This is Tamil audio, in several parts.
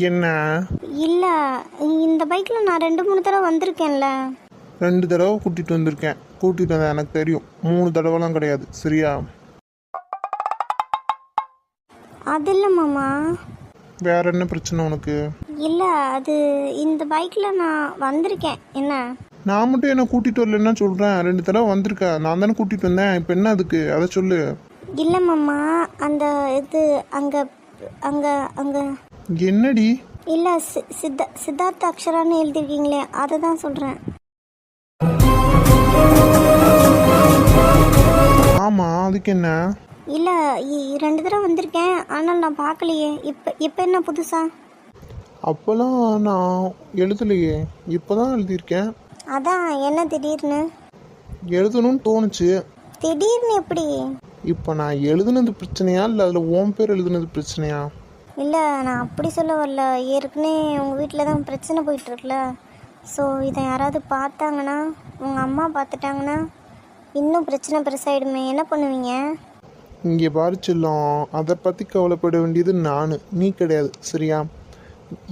என்ன இல்ல, இந்த பைக்ல நான் 2-3 தடவை வந்திருக்கேன்ல. 2 தடவை கூட்டிட்டு வந்திருக்கேன். கூட்டிட்டு வந்தேன் எனக்கு தெரியும். 3 தடவைலாம் கிடையாது, சரியா? அது இல்ல மாமா. வேற என்ன பிரச்சனை உனக்கு? இல்ல, அது இந்த பைக்ல நான் வந்திருக்கேன். என்ன நான் மட்டும் என்ன கூட்டிட்டு வரலன்னா சொல்றேன். 2 தடவை வந்திருக்கேன், நான் தானே கூட்டிட்டு வந்தேன். இப்போ என்ன அதுக்கு, அதை சொல்லு. இல்ல மாமா, அந்த இது அங்க அங்க அங்க என்னடி? இல்ல, சித்தார்த்த அக்ஷரான்னு எழுதிருக்கீங்களே, அதை தான் சொல்றேன். ஆமா, அதுக்கு என்ன? இல்ல, 2 தடவை வந்திருக்கேன், ஆனால் நான் பார்க்கலையே. இப்ப என்ன புதுசா? அப்போல்லாம் நான் எழுதலையே, இப்போதான் எழுதியிருக்கேன். அதான் என்ன திடீர்னு? எழுதணும்னு தோணுச்சு. திடீர்னு எப்படி? இப்போ நான் எழுதுனது பிரச்சனையா இல்லை அதில் உன் பேர் எழுதுனது பிரச்சனையா? இல்லை, நான் அப்படி சொல்ல வரல. ஏற்கனவே உங்கள் வீட்டில் தான் பிரச்சனை போயிட்டுருக்குல. ஸோ இதை யாராவது பார்த்தாங்கன்னா, உங்கள் அம்மா பார்த்துட்டாங்கன்னா இன்னும் பிரச்சனை பெருசாகிடுமே. என்ன பண்ணுவீங்க? இங்கே பாரிச்சிடலாம். அதை பற்றி கவலைப்பட வேண்டியது நான், நீ கிடையாது, சரியா?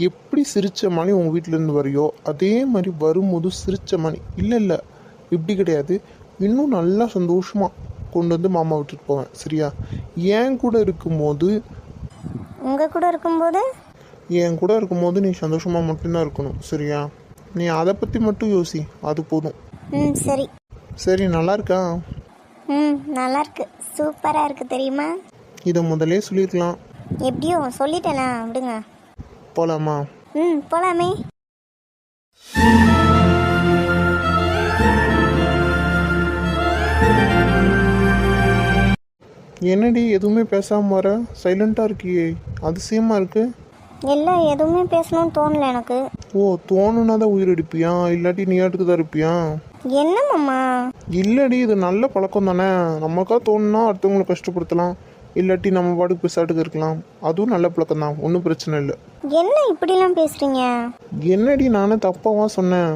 எப்படி சிரித்த மணி உங்கள் வீட்டிலேருந்து வரையோ அதே மாதிரி வரும்போது சிரித்த மணி இல்லை இப்படி கிடையாது, இன்னும் நல்லா சந்தோஷமாக கொண்டு வந்து மாமா விட்டுட்டு போவேன், சரியா? என் கூட இருக்கும்போது, உங்கள் கூட இருக்கும்போது, என் கூட இருக்கும்போது நீ சந்தோஷமாக மட்டும்தான் இருக்கணும், சரியா? நீ அதை பற்றி மட்டும் யோசி, அது போதும். சரி சரி, நல்லா இருக்கா? நல்லா இருக்கு, சூப்பராக இருக்கு. தெரியுமா? இதை முதலே சொல்லியிருக்கலாம். எப்படியோ சொல்லிட்டேனா, விடுங்க. போகலாமா? போகலாமே. என்னடி எதுவுமே பேசாமல் வர, சைலண்ட்டாக இருக்கியே, அதிசயமாக இருக்கு. இல்லை, எதுவுமே பேசணும்னு தோணல எனக்கு. ஓ, தோணுன்னா தான் உயிர் அடிப்பியா, இல்லாட்டி நீ ஆட்டுக்கு தான் இருப்பியா? என்ன மாமா? இல்லடி, இது நல்ல பழக்கம் தானே. நமக்கா தோணுன்னா அடுத்தவங்களை கஷ்டப்படுத்தலாம், இல்லாட்டி நம்ம பாட்டுக்கு பேசாட்டுக்கு இருக்கலாம். அதுவும் நல்ல பழக்கம் தான், ஒன்றும் பிரச்சனை இல்லை. என்ன இப்படிலாம் பேசுறீங்க? என்னடி நானே தப்பாவா சொன்னேன்?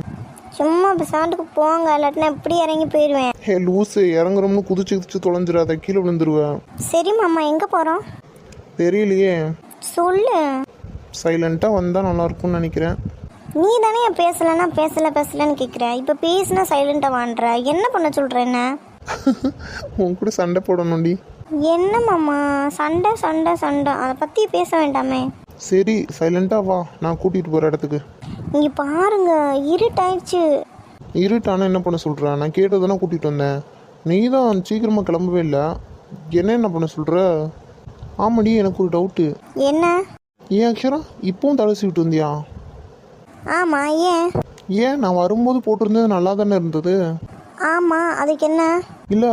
சும்மா பேசாட்டுக்கு போங்க, இல்லாட்டினா இப்படி இறங்கி போயிடுவேன். ஹே லூஸு, இறங்குறோம்னு குதிச்சு தொலைஞ்சிடாத, கீழே விழுந்துருவேன். சரி மாமா, எங்கே போகிறோம்? தெரியலையே, சொல்லு. சைலண்ட்டாக வந்தால் நல்லாயிருக்கும்னு நினைக்கிறேன். நீ தானே பேசலைன்னா பேசலன்னு கேட்குற. இப்போ பேசினா சைலண்ட்டாக வாண்டுற. என்ன பண்ண சொல்கிற? என்ன உன் கூட சண்டை போடணும்டி. என்ன மாமா, சண்டை அதை பற்றி பேச வேண்டாமே. சரி, சைலண்ட்டாக வா, நான் கூட்டிகிட்டு போகிற இடத்துக்கு. இங்கே பாருங்க, இருட்டாயிடுச்சு. இருட்டானா என்ன பண்ண சொல்கிறேன்? நான் கேட்டதானே கூட்டிகிட்டு வந்தேன். நீ தான் சீக்கிரமாக கிளம்பவே இல்லை. என்ன பண்ண சொல்கிற? ஆமாடி, எனக்கு ஒரு டவுட்டு. என்ன? ஏன் அக்ஷரா இப்போவும் தலை சீவிட்டு வந்தியா? ஆமாம். ஏன் நான் வரும்போது போட்டிருந்தது நல்லா தானே இருந்தது. ஆமாம், அதுக்கு என்ன? இல்லை,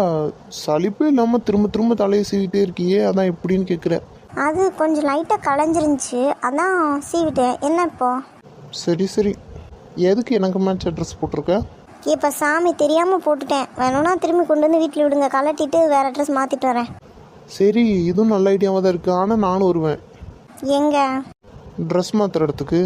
சலிப்பே இல்லாமல் திரும்ப திரும்ப தலையை சீவிட்டே இருக்கியே, அதான் எப்படின்னு கேட்குறேன். அது கொஞ்சம் லைட்டாக களைஞ்சிருந்துச்சு, அதான் சீவிட்டேன். என்ன இப்போ? சரி, எதுக்கு எனக்கு மேட்ச் ட்ரெஸ் போட்டிருக்க? இப்போ சாமி தெரியாமல் போட்டுட்டேன். வேணும்னா திரும்பி கொண்டு வந்து வீட்டில் விடுங்க, கலட்டிட்டு வேறு ட்ரெஸ் மாற்றிட்டு வரேன். சரி, இதுவும் நல்ல ஐடியாவாக தான் இருக்குது. ஆனால் நானும் வருவேன். எங்க? ட்ரெஸ் மாற்றுற இடத்துக்கு.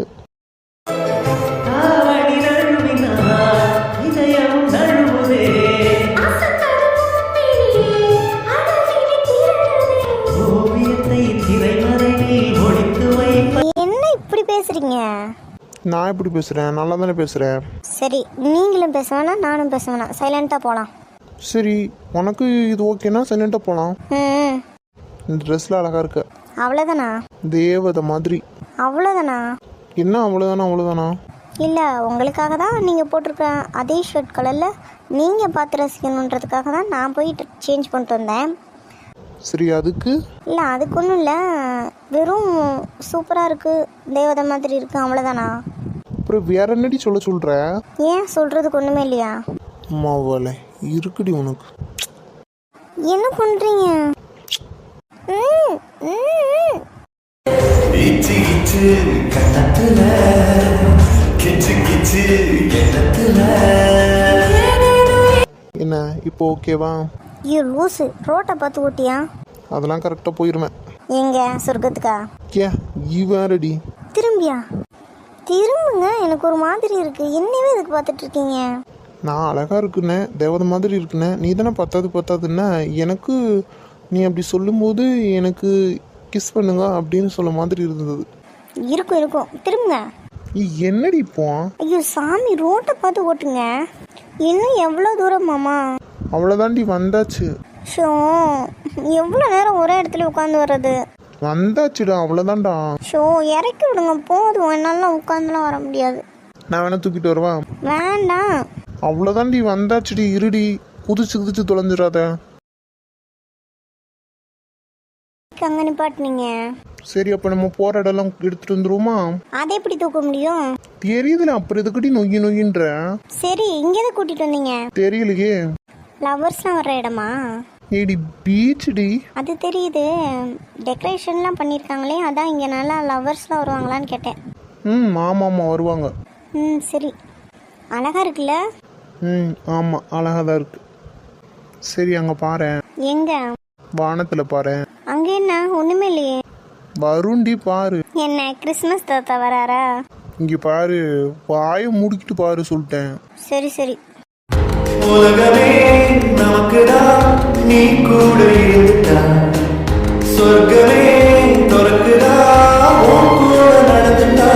என்ன இப்படி பேசுறீங்க? நான் எப்படி பேசுகிறேன்? நல்லா தானே பேசுகிறேன். சரி, நீங்களும் பேச வேணாம், நானும் பேச வேணாம், சைலண்ட்டாக போகலாம். சரி, உனக்கு இது ஓகேனா சைலண்ட்டாக போகலாம். இந்த ட்ரெஸ்ஸில் அழகாக இருக்கு. அவ்வளோதானா? தேவதை மாதிரி. அவ்வளோதானா? என்ன அவ்வளோதானா? இல்லை, உங்களுக்காக தான் நீங்கள் போட்டிருக்க அதே ஷர்ட் கலரில் நீங்கள் பார்த்து ரசிக்கணுன்றதுக்காக தான் நான் போய் சேஞ்ச் பண்ணிட்டு வந்தேன். சரி, அதுக்கு இல்லை, அதுக்கு ஒன்றும் இல்லை, வெறும் சூப்பராக இருக்குது, தேவதை மாதிரி இருக்குது, அவ்வளோதானா? அப்புறம் வேற என்னடி சொல்கிற? ஏன் சொல்கிறதுக்கு ஒன்றுமே இல்லையா? அம்மாவால இருக்குடி உனக்கு. என்ன பண்ணுறீங்க? என்ன இப்போ ஓகேவா? ஐயோ லூசு, ரோட்டை பார்த்து ஓட்டியா? அதெல்லாம் கரெக்டாக போயிருவேன். எங்க சொர்க்கத்துக்கா? ஏன் வேறடி? திரும்பியா? திரும்புங்க, எனக்கு ஒரு மாதிரி இருக்குது. என்னவே இதுக்கு பார்த்துட்டு இருக்கீங்க? நான் அழகாக இருக்குண்ணே, தேவதை மாதிரி இருக்குண்ணே, நீ தானே பத்தாதுன்னா எனக்கு நீ அப்படி சொல்லும்போது எனக்கு கிஸ் பண்ணுங்க அப்படின்னு சொல்ல மாதிரி இருந்தது. இருக்கும், திரும்புங்க. என்னடி இப்போ? ஐயோ சாமி, ரோட்டை பார்த்து ஓட்டுங்க. இன்னும் எவ்வளோ தூரம் மாமா? அவ்வளோதாண்டி, வந்தாச்சு. ஷோ, எவ்வளோ நேரம் ஒரே இடத்துல உட்காந்து வர்றது? வந்தாச்சுடா, அவ்வளோதான்டா. ஷோ, இறக்கி விடுங்க போதும், என்னாலாம் உட்காந்துலாம் வர முடியாது. நான் வேணா தூக்கிட்டு வருவா? வேண்டாம். அவ்வளோதாண்டி, வந்தாச்சுடி, இருடி, குதிச்சு தொலைஞ்சிடாத. அங்கே நிப்பாட்டினீங்க. சரி, அப்போ நம்ம போகிற இடம்லாம் எடுத்துட்டு வந்துருவோமா? அதை எப்படி தூக்க முடியும்? தெரியுதுல, அப்புறம் எதுக்கடி நொய்யின்ற? சரி, இங்கே தான் கூட்டிகிட்டு வந்தீங்க. தெரியலையே. லவர்ஸ்லாம் வர்ற இடமா? ஏடி பீச்சுடி. அது தெரியுது, டெக்கரேஷன்லாம் பண்ணியிருக்காங்களே, அதான் இங்கே நல்லா லவர்ஸ்லாம் வருவாங்களான்னு கேட்டேன். ஆமாம் வருவாங்க. சரி, அழகா இருக்குல்ல? ஆமாம், அழகாக தான் இருக்கு. சரி, அங்கே பாரு. எங்க? வானத்தில் பாரு. அங்கே என்ன, ஒன்றுமே இல்லையே. வருண்டி பாரு. என்ன கிறிஸ்மஸ் தாத்தா வராரா? இங்கே பாரு, வாயை முடிக்கிட்டு பாரு சொல்லிட்டேன். சரி. உலகமே நமக்குதான், நீ கூட இருந்தா சொர்க்கமே துறக்குதா, உன் கூட நடந்துட்டா.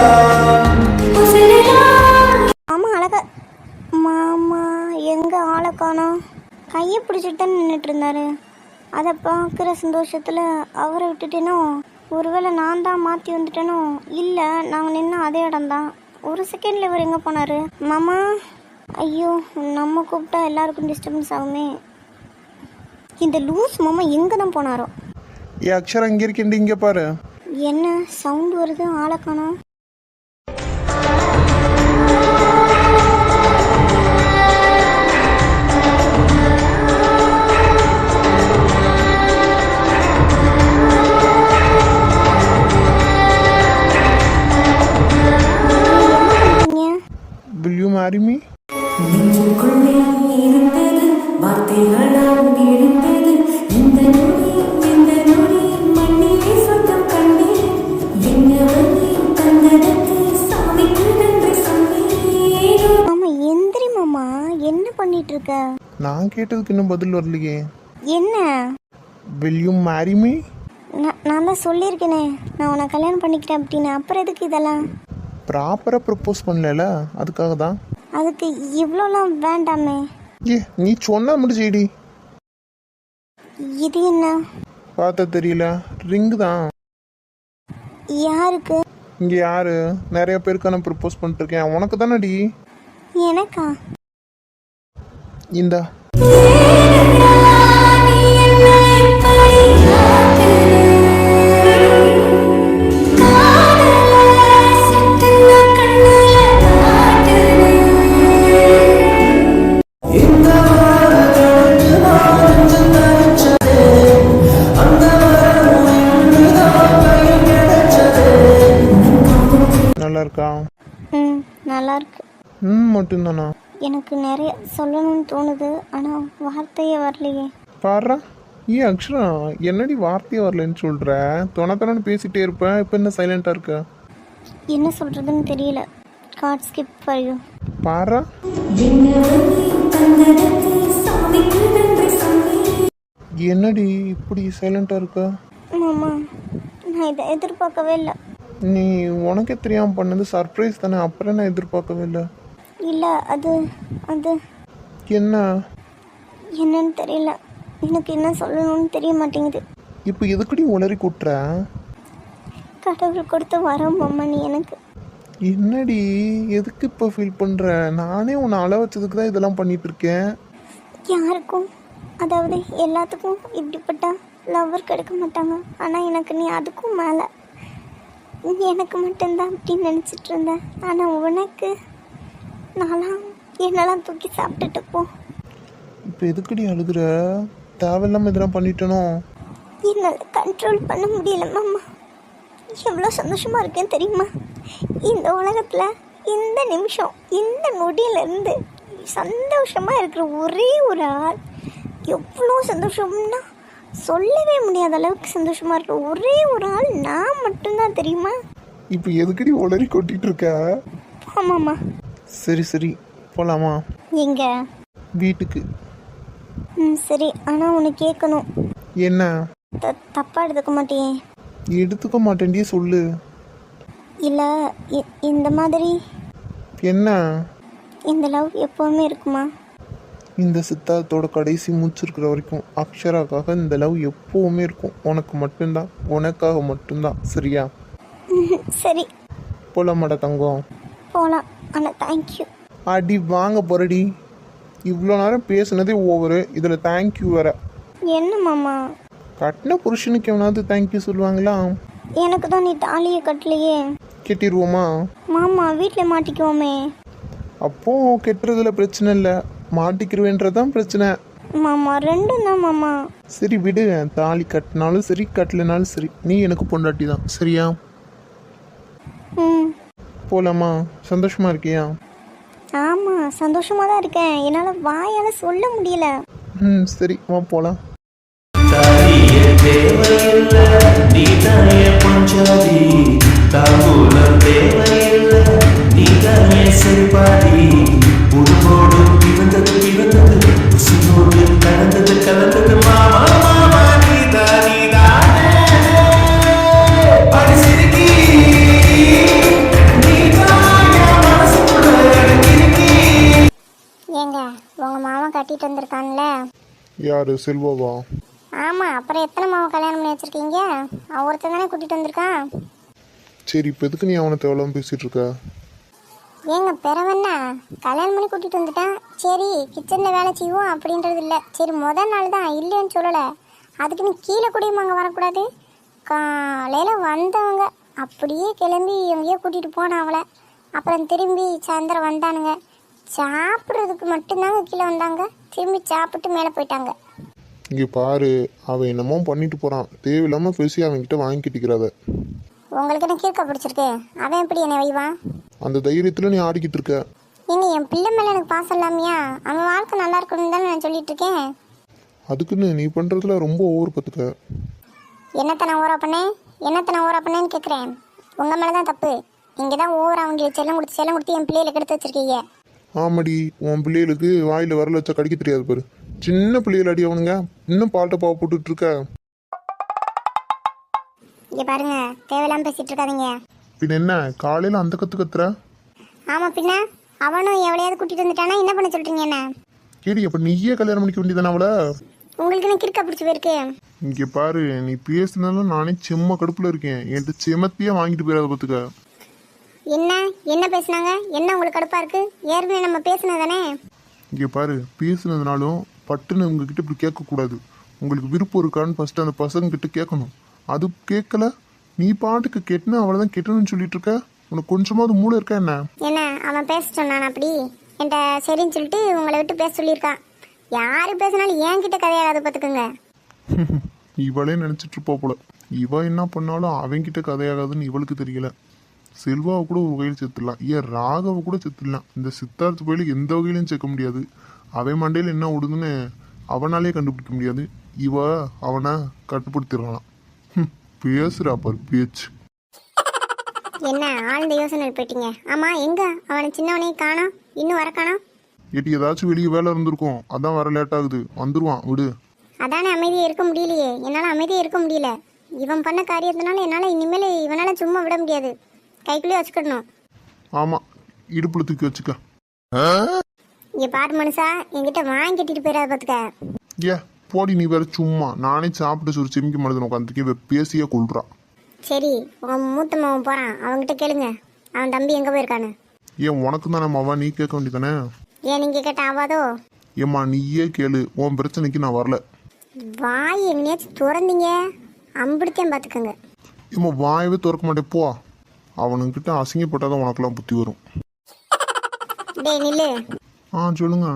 ஆமா, அழகா. மாமா எங்க ஆளை காணோம்? கையை பிடிச்சிட்டு தான் நின்றுட்டு இருந்தாரு. அதை பார்க்குற சந்தோஷத்தில் அவரை விட்டுட்டேனோ? ஒருவேளை நான் தான் மாற்றி வந்துட்டேனோ? இல்லை, நாங்கள் நின்று அதே இடம்தான். ஒரு செகண்டில் இவர் எங்கே போனார்? மாமா, ஐயோ, நம்ம கூப்பிட்டா எல்லாருக்கும் டிஸ்டர்பன்ஸ் ஆகுமே. இந்த லூஸ் மாமா எங்கே தான் போனாரோ? அக்ஷரம் இங்கே இருக்கேன், இங்கே பாரு. என்ன சவுண்ட் வருது, ஆளை காணோம். Will you marry me? நெஞ்சுக்குள்ளே இருந்தது வார்த்தைகளால் எழுந்தது, இந்த நொடி மண்ணிலே சொந்தம் கண்டேன். என்னவனே தந்ததற்கு சாமிக்கு நன்றி சொன்னேன். மாமா எந்திரி மாமா, என்ன பண்ணிட்டு இருக்க? நான் கேட்டதுக்கு இன்னும் பதில் வரலையே. என்ன? Will you marry me? நான் தான் சொல்லியிருக்கேனே, நான் உன்னை கல்யாணம் பண்ணிக்கிறேன் அப்படின்னு. அப்புறம் எதுக்கு இதெல்லாம்? ப்ராப்பராக ப்ரப்போஸ் பண்ணல, அதுக்காக தான். அதுக்கு இவ்வளோலாம் வேண்டாமே. நீ சொன்னா மட்டும் செய்டி. இது என்ன? பார்த்தா தெரியல, ரிங்கு தான். யாருக்கு? இங்கே யாரு? நிறைய பேருக்கு நான் ப்ரப்போஸ் பண்ணிட்டுருக்கேன், உனக்கு தானடி. எனக்கா? இந்தா. நல்லா இருக்கா? நல்லா இருக்கு. மட்டும்தானா? எனக்கு நிறைய சொல்லணும்னு தோணுது, ஆனால் வார்த்தையே வரலையே. பாடுறா. அக்ஷரா, என்னடி வார்த்தையே வரலன்னு சொல்கிற? தொணத்தொன்னு பேசிகிட்டே இருப்பேன், இப்போ என்ன சைலண்ட்டாக இருக்க? என்ன சொல்கிறதுன்னு தெரியல. Card skip for you. பாடுறா. என்னடி இப்படி சைலண்ட்டாக இருக்க? மாமா, நான் இதை எதிர்பார்க்கவே இல்லை. நீ உனக்கே தெரியாமல் பண்ணது சர்ப்ரைஸ் தானே, அப்புறம் நான் எதிர்பார்க்கவே இல்லை. இல்லை, அது என்ன? என்னன்னு தெரியல. எனக்கு என்ன சொல்லணும்னு தெரிய மாட்டேங்குது. இப்போ எதுக்குடி உளறி கூட்டுற? கடவுள் கொடுத்த வரம் மாமா நீ எனக்கு. என்னடி எதுக்கு இப்போ ஃபீல் பண்ணுற? நானே உன்னை அள வச்சதுக்கு தான் இதெல்லாம் பண்ணிட்டு இருக்கேன். யாருக்கும், அதாவது எல்லாத்துக்கும் இப்படிப்பட்ட லவ்வர் கிடைக்க மாட்டாங்க. ஆனால் எனக்கு நீ அதுக்கும் மேலே. எனக்கு மட்டும்தான் அப்படின்னு நினச்சிட்டு இருந்தேன். ஆனால் உனக்கு நான்லாம் என்னெல்லாம் தூக்கி சாப்பிட்டுட்டு போ. இப்போ எதுக்குடி அழுகுற? தேவையில்லாமல் இதெல்லாம் பண்ணிட்டனோ? என்னால் கண்ட்ரோல் பண்ண முடியல மாமா. எவ்வளோ சந்தோஷமாக இருக்கேன்னு தெரியுமா? இந்த உலகத்தில் இந்த நிமிஷம் இந்த நொடியிலேருந்து சந்தோஷமாக இருக்கிற ஒரே ஒரு ஆள். எவ்வளோ சந்தோஷம்னா சொல்லவே முடியாத அளவுக்கு சந்தோஷமாக இருக்கிற ஒரே ஒரு ஆள் நான் மட்டும்தான் தெரியுமா? இப்போ எதுக்குடி உளறி கொட்டிட்டு இருக்க? ஆமாம்மா. சரி சரி போகலாமா? எங்க? வீட்டுக்கு. சரி. ஆனால் உனக்கு கேட்கணும். என்ன? தப்பாக எடுத்துக்க மாட்டியே? எடுத்துக்க மாட்டேன்டியே, சொல்லு. இல்லை, இந்த மாதிரி என்ன? இந்த லவ் எப்போவுமே இருக்குமா? இந்த சித்தார்த்தோட கடைசி மூச்சு இருக்கிற வரைக்கும் அக்ஷராக்காக இந்த லவ் எப்போவுமே இருக்கும். உனக்கு மட்டும்தான், உனக்காக மட்டும்தான். சரியா? சரி போலாமாடா தங்கம்? போகலாம். ஆனால் தேங்க்யூ. அடி வாங்க போறடி. இவ்வளோ நேரம் பேசுனதே ஓவரு, இதில் தேங்க்யூ வேற. என்ன மாமா? கட்டின புருஷனுக்கு எவனாவது தேங்க்யூ சொல்லுவாங்களா? எனக்கு தான் நீ தாலியை கட்டலையே. கெட்டிடுவோமா? மாமா வீட்டில் மாட்டிக்குவோமே. அப்போ கெட்டுறதுல பிரச்சனை இல்லை, மாட்டிக்கிருவேன்றதான் பிரச்சனை. மாமா ரெண்டும் தான் மாமா. சரி விடு, தாலி கட்டினாலும் சரி கட்டலைனாலும் சரி நீ எனக்கு பொண்டாட்டி தான். சரியா? போலாமா? சந்தோஷமா இருக்கியா? ஆமாம் சந்தோஷமாக தான் இருக்கேன். என்னால் வாயால் சொல்ல முடியல. சரி வா போலாம். தாலியே தேவையில்லை, நீதானே பொஞ்சாதி. தாம்பூலம் தேவையில்லை, நீதானே செருப்பாடி. உருவோடும் இவந்தது உசுரோடு கலந்தது மாமா மாமா. நீதானே பரிசிருக்கி, நீதான் என் மனசுக்குள்ள அடங்கிருக்கி. ஏங்க உங்கள் மாமா கட்டிட்டு வந்திருக்கான்ல? யாரு? செல்வாவா? ஆமாம். அப்புறம் எத்தனை மாமா கல்யாணம் பண்ணி வச்சுருக்கீங்க? அவன் ஒருத்தன் தானே கூட்டிகிட்டு வந்திருக்கான். சரி இப்போ எதுக்கு நீ அவனை தேவலாம் பேசிட்டு இருக்க? ஏங்க பிறவன்னா கல்யாணம் பண்ணி கூட்டிகிட்டு வந்துட்டான், சரி கிச்சனில் வேலை செய்வோம் அப்படின்றது இல்லை. சரி முதல் நாள் தான், இல்லைன்னு சொல்லலை. அதுக்குன்னு கீழே கூடயும் அங்கே வரக்கூடாது. காலையில் வந்தவங்க அப்படியே கிளம்பி எங்கேயோ கூட்டிகிட்டு போனாங்களே. அப்புறம் திரும்பி சாயந்தரம் வந்தானுங்க. சாப்பிட்றதுக்கு மட்டும்தாங்க கீழே வந்தாங்க. திரும்பி சாப்பிட்டு மேலே போயிட்டாங்க. இங்கே பாரு, அவன் என்னமோ பண்ணிட்டு போகிறான். தேவையில்லாமல் பேசி அவன்கிட்ட வாங்கி கட்டிக்கிறாத. உங்களுக்கு என்ன கீழ்க்க பிடிச்சிருக்கு? அவன் எப்படி என்னை வைவான்? அந்த தைரியத்தில் நீ ஆடிக்கிட்டு இருக்க. ஏங்க என் பிள்ளை மேலே எனக்கு பாசம் இல்லாமையா? அவன் வாழ்க்கை நல்லா இருக்கணும்னு தானே நான் சொல்லிட்டு இருக்கேன். அதுக்குன்னு நீ பண்ணுறதுல ரொம்ப ஓவர் பார்த்துக்க. என்னத்தை நான் ஓவரா பண்ணேன்னு கேட்குறேன். உங்கள் மேலே தான் தப்பு. இங்கே தான் ஓவரா அவங்களுக்கு செல்லம் கொடுத்து என் பிள்ளைகளை கெடுத்து வச்சிருக்கீங்க. ஆமாடி, உன் பிள்ளைகளுக்கு வாயில் வரல வச்சா கடிக்க தெரியாது பாரு. சின்ன பிள்ளைகள் அடி அவனுங்க, இன்னும் பாட்டை பாவ போட்டுட்டு இருக்க. இங்கே பாருங்க, தேவையில்லாமல் பேசிட்டு இருக்காதீங்க. பின் என்ன காலையில் அந்த கத்துற? ஆமாம் பின்ன அவனும் எவ்வளையாவது கூட்டிகிட்டு வந்துட்டானா என்ன பண்ண சொல்கிறீங்க என்ன? கேடி, அப்போ நீயே கல்யாணம் பண்ணிக்க வேண்டியதானே அவளை? உங்களுக்கு என்ன கிறுக்க பிடிச்சி போயிருக்கு? இங்கே பாரு, நீ பேசினாலும் நானே செம்ம கடுப்பில் இருக்கேன். என்கிட்ட செமத்தியே வாங்கிட்டு போயிடாத பார்த்துக்க. என்ன பேசுனாங்க? என்ன உங்களுக்கு கடுப்பாக இருக்குது? ஏற்கனவே நம்ம பேசுனது தானே. இங்கே பாரு, பேசுனதுனாலும் பட்டுன்னு உங்ககிட்ட இப்படி கேட்கக்கூடாது. உங்களுக்கு விருப்பம் இருக்கான்னு ஃபஸ்ட்டு அந்த பசங்கக்கிட்ட கேட்கணும். அது கேட்கல, நீ பாட்டுக்கு கெட்டுனா அவ்வளோதான் கெட்டணும்னு சொல்லிட்டு இருக்க. உனக்கு கொஞ்சமாவது மூளை இருக்கா என்ன? என்ன அவன் பேச சொன்னான் அப்படி என்கிட்ட? சரின்னு சொல்லிட்டு உங்களை விட்டு பேச சொல்லியிருக்கான். யார் பேசினாலும் என்கிட்ட கதையாகாது பார்த்துக்குங்க. இவளே நினச்சிட்டு இருப்பா போல. இவ என்ன பண்ணாலும் அவன்கிட்ட கதையாகாதுன்னு இவளுக்கு தெரியல. செல்வாவை கூட ஒரு வகையில் சேர்த்துடலாம், ஏன் ராகவை கூட சேர்த்துடலாம். இந்த சித்தார்த்த கோயிலுக்கு எந்த வகையிலையும் சேர்க்க முடியாது. அவன் மண்டையில் என்ன ஓடுதுன்னு அவனாலே கண்டுபிடிக்க முடியாது. இவ அவனை கட்டுப்படுத்திடலாம். பேசுறா பாரு பேச்சு. என்ன ஆழ்ந்த யோசனை போயிட்டீங்க? ஆமாம், எங்க அவனை சின்னவனையும் காணோம், இன்னும் வர காணோம். ஏட்டி ஏதாச்சும் வெளியே வேலை இருந்திருக்கும், அதான் வர லேட் ஆகுது. வந்துருவான், விடு. அதானே அமைதியாக இருக்க முடியலையே. என்னால் அமைதியாக இருக்க முடியல. இவன் பண்ண காரியத்தினால என்னால் இனிமேல் இவனால் சும்மா விட முடியாது. கைக்குள்ளேயே வச்சுக்கிடணும். ஆமாம், இடுப்புல தூக்கி வச்சுக்க. இங்கே பாரு மனுஷா, என்கிட்ட வாங்கி கட்டிட்டு போயிடாத பார்த்துக்க. ஏ போடி, நீ வேற சும்மா. நானே சாப்பிட்டு ஒரு செமிக்க மாட்டேன் உட்காந்துருக்கேன். பேசியே கொள்றா. சரி உங்கள் மூத்த மாவன் போகிறான், அவங்ககிட்ட கேளுங்க. அவன் தம்பி எங்கே போயிருக்கானு? ஏன் உனக்கு தானே மாவா, நீ கேட்க வேண்டியதானே? ஏன் நீங்கள் கேட்ட ஆவாதோ? ஏம்மா நீயே கேளு, உன் பிரச்சனைக்கு நான் வரல. வாய் எங்கேயாச்சும் திறந்தீங்க அம்பிடித்தேன் பார்த்துக்கோங்க. ஏம்மா வாயவே திறக்க மாட்டேன் போ. அவனுக்கிட்ட அசிங்கப்பட்டாதான் உனக்கெல்லாம் புத்தி வரும். டேய் நில்லு. சொல்லுங்க.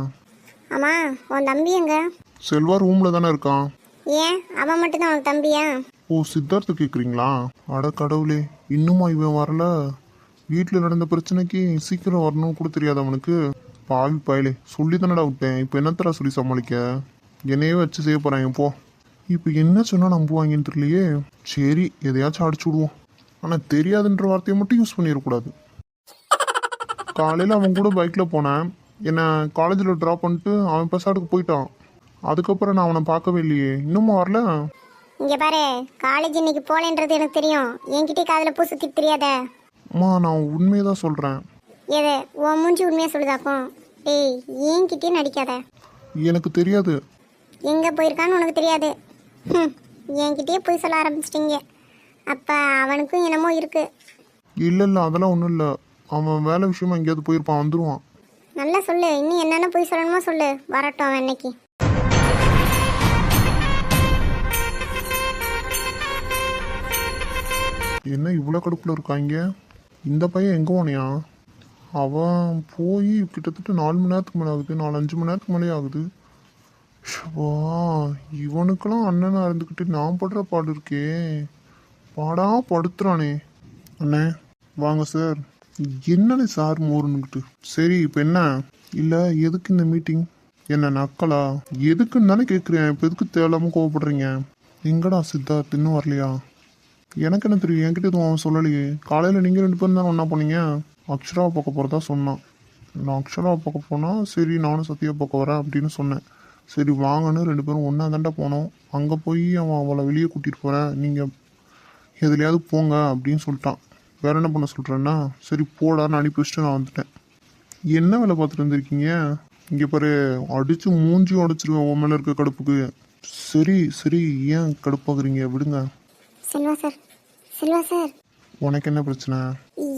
ஆமாம் உன் தம்பி எங்க? செல்வா ரூமில் தானே இருக்கான். ஏன் அவன் மட்டும்தான் உனக்கு தம்பியா? ஓ சித்தார்த்த கேட்குறீங்களா? அட கடவுளே, இன்னுமா இவன் வரல? வீட்டில் நடந்த பிரச்சனைக்கு சீக்கிரம் வரணும்னு கூட தெரியாது அவனுக்கு. பாவி பாயலே, சொல்லி தானடா விட்டேன். இப்போ என்னத்தடா சொல்லி சமாளிக்க? என்னையே வச்சு செய்ய போகிறாங்க போ. இப்போ என்ன சொன்னால் நம்புவாங்கன்னு தெரியலையே. சரி எதையாச்சும் அடிச்சு விடுவோம். ஆனால் தெரியாதுன்ற வார்த்தையை மட்டும் யூஸ் பண்ணிடக்கூடாது. காலையில் அவன் கூட பைக்கில் போனேன். என்னை காலேஜில் ட்ராப் பண்ணிட்டு அவன் பெசாடுக்கு போயிட்டான். அதுக்கப்புறம் நான் அவனை பார்க்கவே இல்லையே. இன்னும் வரல. இங்கே பாரு, காலேஜ் இன்னைக்கு போகலன்றது எனக்கு தெரியும். என்கிட்டே காதில் பூ சுற்றி தெரியாத. அம்மா நான் உண்மையை தான் சொல்கிறேன். எது உன் மூஞ்சி உண்மையாக சொல்லுதாக்கும்? டேய் என்கிட்டே நடிக்காத. எனக்கு தெரியாது. எங்கே போயிருக்கான்னு உனக்கு தெரியாது. என்கிட்டயே போய் சொல்ல ஆரம்பிச்சிட்டிங்க. அப்போ அவனுக்கும் என்னமோ இருக்குது. இல்லை அதெல்லாம் ஒன்றும் இல்லை. அவன் வேலை விஷயமா எங்கேயாவது போயிருப்பான், வந்துடுவான். நல்லா சொல்லு, இன்னும் என்னென்ன போய் சொல்லணுமோ சொல்லு. வரட்டும் அவன் இன்னைக்கு. என்ன இவ்வளோ கடுப்பில் இருக்காங்க? இந்த பையன் எங்கே போனியா? அவன் போய் கிட்டத்தட்ட 4 மணி நேரத்துக்கு மேலே ஆகுது. 4-5 மணி நேரத்துக்கு மேலே ஆகுது. வா, இவனுக்கெல்லாம் அண்ணனாக இருந்துக்கிட்டு நான் படுற பாடு இருக்கே. பாடா படுத்துறானே. அண்ணே வாங்க சார். என்னண்ணே சார் மோருன்னுக்கிட்டு. சரி இப்போ என்ன? இல்லை எதுக்கு இந்த மீட்டிங்? என்ன நக்கலா? எதுக்குன்னு தானே கேட்குறேன். இப்போ எதுக்கு தேவையில்லாமல் கோவப்படுறீங்க? எங்கடா சித்தார்த் இன்னும் வரலையா? எனக்கு என்ன தெரியும், என்கிட்ட எதுவும் அவன் சொல்லலையே. காலையில் நீங்கள் 2 பேரும் தானே ஒன்றா போனீங்க. அக்ஷராவை பார்க்க போகிறதா சொன்னான். நான் அக்ஷராவை பார்க்க போனால் சரி நானும் சத்யா பார்க்க வரேன் அப்படின்னு சொன்னேன். சரி வாங்கன்னு 2 பேரும் ஒன்றா தாண்டா போனோம். அங்கே போய் அவன் அவளை வெளியே கூட்டிகிட்டு போகிறேன், நீங்கள் எதுலையாவது போங்க அப்படின்னு சொல்லிட்டான். வேற என்ன பண்ண சொல்கிறேன்னா சரி போடான்னு அனுப்பி வச்சுட்டு நான் வந்துட்டேன். என்ன வேலை பார்த்துட்டு வந்திருக்கீங்க? இங்கே பாரு, அடித்து மூஞ்சி உடச்சிருவேன் உன் மேலே இருக்க கடுப்புக்கு. சரி ஏன் கடுப்பாக்குறீங்க? விடுங்க. Selva sir, Selva sir. உனக்கு என்ன பிரச்சனை?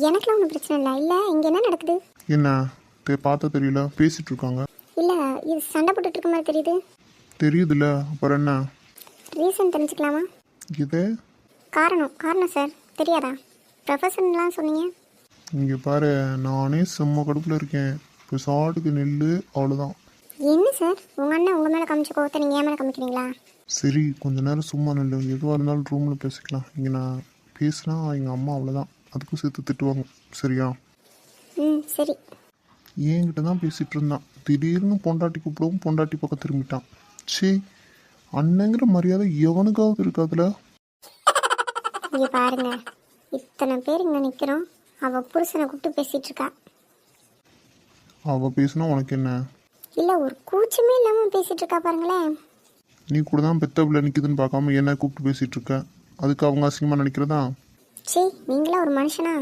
எனக்குலாம் ஒன்றும் பிரச்சனை இல்லை. இல்லை இங்கே என்ன நடக்குது? என்ன பார்த்தா தெரியல, பேசிட்டு இருக்காங்க. இல்லை இது சண்டை போட்டுட்டு இருக்க மாதிரி தெரியுது. தெரியுதுல்ல, அப்புறம் என்ன? ரீசன் தெரிஞ்சுக்கலாமா? இது காரணம் சார் தெரியாதா? ப்ரொஃபஷன்லாம் சொன்னீங்க. இங்கே பாரு, நானே செம்ம கடுப்பில் இருக்கேன். இப்போ சாட்டுக்கு நெல் அவ்வளோதான். என்ன சார் உங்கள் அண்ணன் உங்கள் மேலே காமிச்ச கோவத்தை நீங்கள் ஏன் மேலே காமிக்கிறீங்களா? சரி கொஞ்ச நேரம் சும்மா நெல், எதுவாக இருந்தாலும் ரூமில் பேசிக்கலாம். இங்கே நான் பேசினா எங்கள் அம்மா அவ்வளோதான், அதுக்கும் சேர்த்து திட்டுவாங்க. சரியா? சரி. என்கிட்ட தான் பேசிகிட்டு இருந்தான். திடீர்னு பொண்டாட்டி கூப்பிடவும் பொண்டாட்டி பக்கம் திரும்பிட்டான். சே, அண்ணங்கிற மரியாதை எவனுக்காவது இருக்காதுல. இங்கே பாருங்க, இத்தனை பேர் இங்கே நிற்கிறோம். அவள் புருஷனை கூப்பிட்டு பேசிகிட்டு இருக்கா. அவள் பேசினா உனக்கு என்ன? இல்லை ஒரு கூச்சமே இல்லாமல் பேசிகிட்டு இருக்கா பாருங்களேன். நீ கூட தான் பெத்த பிள்ளை நிற்குதுன்னு பார்க்காம என்ன கூப்பிட்டு பேசிகிட்டு இருக்க. அதுக்கு அவங்க அசிங்கமாக நினைக்கிறதா? சரி நீங்களா ஒரு மனுஷனா?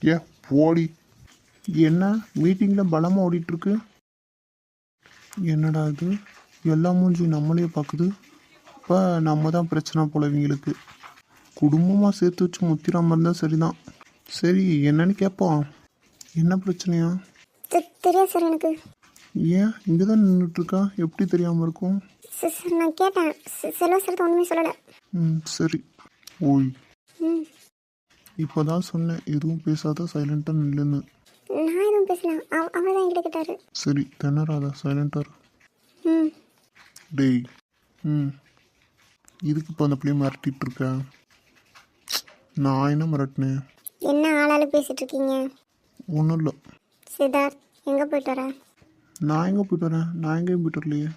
ஏ போடி. என்ன மீட்டிங்கில் பலமாக ஓடிட்டுருக்கு? என்னடா இது, எல்லா மூஞ்சி நம்மளே பார்க்குது. இப்போ நம்ம தான் பிரச்சனை போல இவங்களுக்கு. குடும்பமாக சேர்த்து வச்சு முத்திராமல் இருந்தால் சரிதான். சரி என்னன்னு கேட்போம். என்ன பிரச்சனையா? தெரியாது சார் எனக்கு. ஏன் இங்கே தான் நின்றுட்டுருக்கா, எப்படி தெரியாமல் இருக்கும்? சார் நான் கேட்டேன், செல்வா சார் ஒன்றுமே சொல்லலை. சரி. ஓய் இப்போ தான் சொன்னேன் எதுவும் பேசாத, சைலண்ட்டாக நில்லுன்னு. நான் எதுவும் பேசலாம். அவர் தான் என்கிட்ட கேட்டார். சரி திணறாத, சைலண்ட்டாக. டேய் இதுக்கு இப்போ அந்த பிள்ளைய மிரட்டிட்டு இருக்க? நான் என்ன மிரட்டினேன்? என்ன ஆளாளு பேசிட்டு இருக்கீங்க? ஒன்றும் இல்லை. சித்தார்த் எங்கே போயிட்டு வரேன்? நான் எங்கே போயிட்டு வரேன்? நான் எங்கேயும் போயிட்டு வரலையே.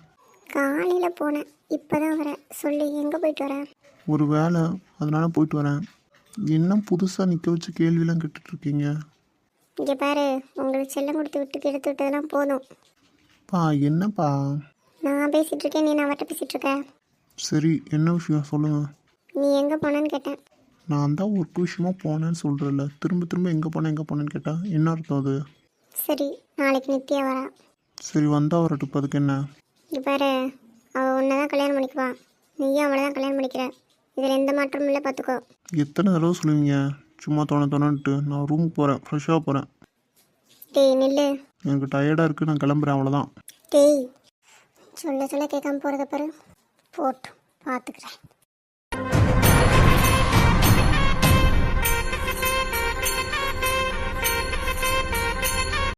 காலையில் போனேன், இப்போ தான் வரேன். சொல்லி எங்கே போயிட்டு வரேன்? ஒரு வேலை, அதனால போயிட்டு வரேன். என்ன புதுசாக நிற்க வச்சு கேள்வியெல்லாம் கேட்டுட்ருக்கீங்க? இங்கே பாரு, உங்களுக்கு செல்லம் கொடுத்து விட்டு எடுத்து விட்டதெல்லாம் போதும். பா என்னப்பா? நான் பேசிகிட்டு இருக்கேன், நீ நான் அவட்ட பேசிகிட்டு இருக்க. சரி என்ன விஷயம் சொல்லுங்கள். நீ எங்கே போனேன்னு கேட்டேன். நான் தான் ஒர்க் விஷயமா போனேன்னு சொல்கிறேன்ல, திரும்ப எங்கே போனேன்னு கேட்டால் என்ன அர்த்தம் அது? சரி நாளைக்கு நித்யா வரா. சரி வந்தால் வரட்டும், இப்போ அதுக்கு என்ன? இங்கே பாரு, அவள் உன்னை தான் கல்யாணம் பண்ணிக்குவா. நீயும் அவளை தான் கல்யாணம் பண்ணிக்கிற. இதில் எந்த மாற்றமும் இல்லை, பார்த்துக்கோ. எத்தனை தடவை சொல்லுவீங்க? சும்மா தோணுன்ட்டு நான் ரூமுக்கு போகிறேன், ஃப்ரெஷ்ஷாக போகிறேன். டேய் நில்லு. எனக்கு டயர்டாக இருக்குது, நான் கிளம்புறேன், அவ்வளோதான். டேய் சொல்ல சொல்ல கேட்காம போகிறத பாரு. போட்டு பார்த்துக்கிறேன்.